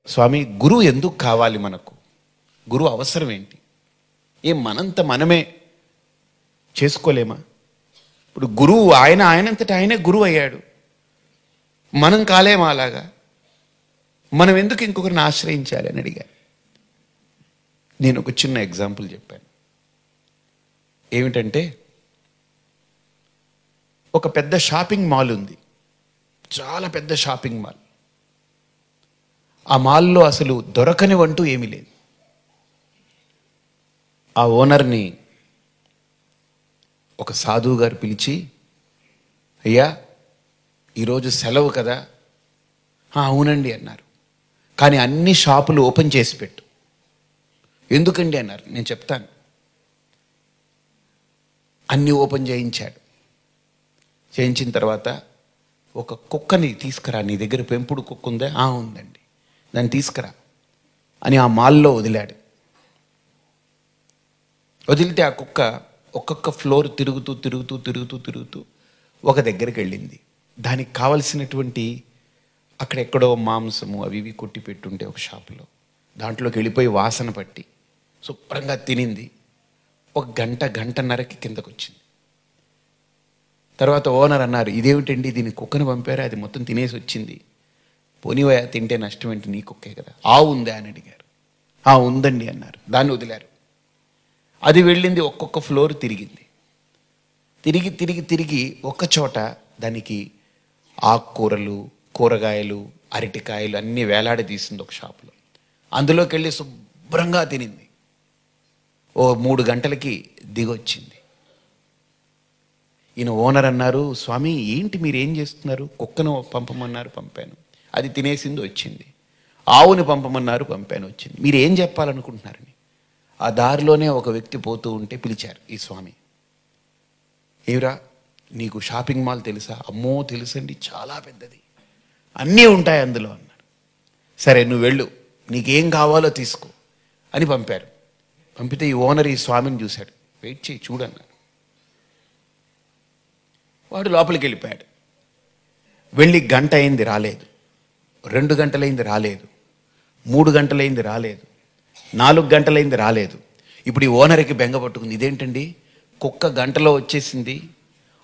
స్వామి గురువు ఎందుకు కావాలి మనకు? గురువు అవసరం ఏంటి? మనంత మనమే చేసుకోలేమా? ఇప్పుడు గురువు ఆయనంతటా ఆయనే గురువు అయ్యాడు, మనం కాలేమా అలాగా? మనం ఎందుకు ఇంకొకరిని ఆశ్రయించాలి అని అడిగాను. నేను ఒక చిన్న ఎగ్జాంపుల్ చెప్పాను. ఏమిటంటే, ఒక పెద్ద షాపింగ్ మాల్ ఉంది, చాలా పెద్ద షాపింగ్ మాల్. ఆ మాల్లో అసలు దొరకనివంటూ ఏమీ లేదు. ఆ ఓనర్ని ఒక సాధువు గారు పిలిచి, అయ్యా ఈరోజు సెలవు కదా? అవునండి అన్నారు. కానీ అన్ని షాపులు ఓపెన్ చేసి పెట్టు. ఎందుకండి అన్నారు. నేను చెప్తాను. అన్నీ ఓపెన్ చేయించాడు. చేయించిన తర్వాత, ఒక కుక్కని తీసుకురా, నీ దగ్గర పెంపుడు కుక్క ఉందా? ఉందండి. దాన్ని తీసుకురా అని ఆ మాల్లో వదిలాడు. వదిలితే ఆ కుక్క ఒక్కొక్క ఫ్లోర్ తిరుగుతూ తిరుగుతూ తిరుగుతూ తిరుగుతూ ఒక దగ్గరికి వెళ్ళింది. దానికి కావలసినటువంటి అక్కడెక్కడో మాంసము అవి ఇవి కొట్టి పెట్టుంటే ఒక షాపులో, దాంట్లోకి వెళ్ళిపోయి వాసన పట్టి శుభ్రంగా తినింది. ఒక గంటన్నరకి కిందకు వచ్చింది. తర్వాత ఓనర్ అన్నారు, ఇదేమిటండి, దీన్ని కుక్కను పంపారా, అది మొత్తం తినేసి వచ్చింది. పోనీవయా, తింటే నష్టం ఏంటి, నీ కుక్కే కదా. ఉందా అని అడిగారు. ఉందండి అన్నారు. దాన్ని వదిలారు. అది వెళ్ళింది, ఒక్కొక్క ఫ్లోర్ తిరిగింది. తిరిగి తిరిగి తిరిగి ఒక్క చోట దానికి ఆకుకూరలు, కూరగాయలు, అరటికాయలు అన్నీ వేలాడదీసింది ఒక షాపులో. అందులోకి వెళ్ళి శుభ్రంగా తినింది. 3 గంటలకి దిగొచ్చింది. ఈయన ఓనర్ అన్నారు, స్వామి ఏంటి మీరు ఏం చేస్తున్నారు? కుక్కను పంపమన్నారు, పంపాను, అది తినేసింది, వచ్చింది. ఆవుని పంపమన్నారు, పంపాను, వచ్చింది. మీరు ఏం చెప్పాలనుకుంటున్నారని. ఆ దారిలోనే ఒక వ్యక్తి పోతూ ఉంటే పిలిచారు ఈ స్వామి. ఏమిరా, నీకు షాపింగ్ మాల్ తెలుసా? అమ్మో తెలుసండి, చాలా పెద్దది, అన్నీ ఉంటాయి అందులో అన్నారు. సరే నువ్వు వెళ్ళు, నీకేం కావాలో తీసుకో అని పంపారు. పంపితే ఈ ఓనర్ ఈ స్వామిని చూశాడు. వెయిట్ చేయి చూడన్నారు. వాడు లోపలికి వెళ్ళిపోయాడు. వెళ్ళి గంట అయింది, రాలేదు. 2 గంటలైంది, రాలేదు. 3 గంటలైంది, రాలేదు. 4 గంటలైంది, రాలేదు. ఇప్పుడు ఈ ఓనర్కి బెంగ పట్టుకుంది. ఇదేంటండి, కుక్క గంటలో వచ్చేసింది,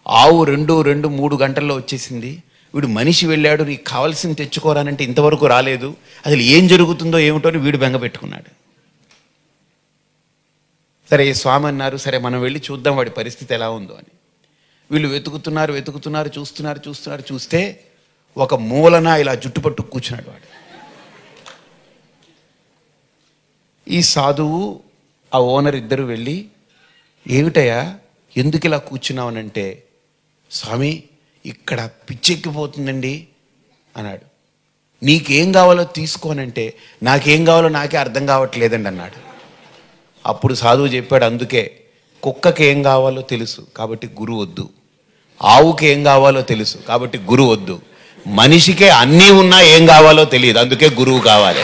ఆవు 3 గంటల్లో వచ్చేసింది, వీడు మనిషి వెళ్ళాడు నీకు కావాల్సింది తెచ్చుకోరానంటే ఇంతవరకు రాలేదు, అసలు ఏం జరుగుతుందో ఏమిటో అని వీడు బెంగ పెట్టుకున్నాడు. సరే ఈ స్వామి అన్నారు, సరే మనం వెళ్ళి చూద్దాం వాడి పరిస్థితి ఎలా ఉందో అని. వీళ్ళు వెతుకుతున్నారు, చూస్తే ఒక మూలన ఇలా జుట్టుపట్టు కూర్చున్నాడు వాడు. ఈ సాధువు ఆ ఓనర్ ఇద్దరు వెళ్ళి, ఏమిటయ్యా ఎందుకు ఇలా కూర్చున్నావనంటే, స్వామి ఇక్కడ పిచ్చెక్కిపోతుందండి అన్నాడు. నీకేం కావాలో తీసుకోనంటే, నాకేం కావాలో నాకే అర్థం కావట్లేదండి అన్నాడు. అప్పుడు సాధువు చెప్పాడు, అందుకే కుక్కకి ఏం కావాలో తెలుసు కాబట్టి గురువు వద్దు, ఆవుకి ఏం కావాలో తెలుసు కాబట్టి గురువు వద్దు, మనిషికే అన్నీ ఉన్నా ఏం కావాలో తెలియదు అందుకే గురువు కావాలి.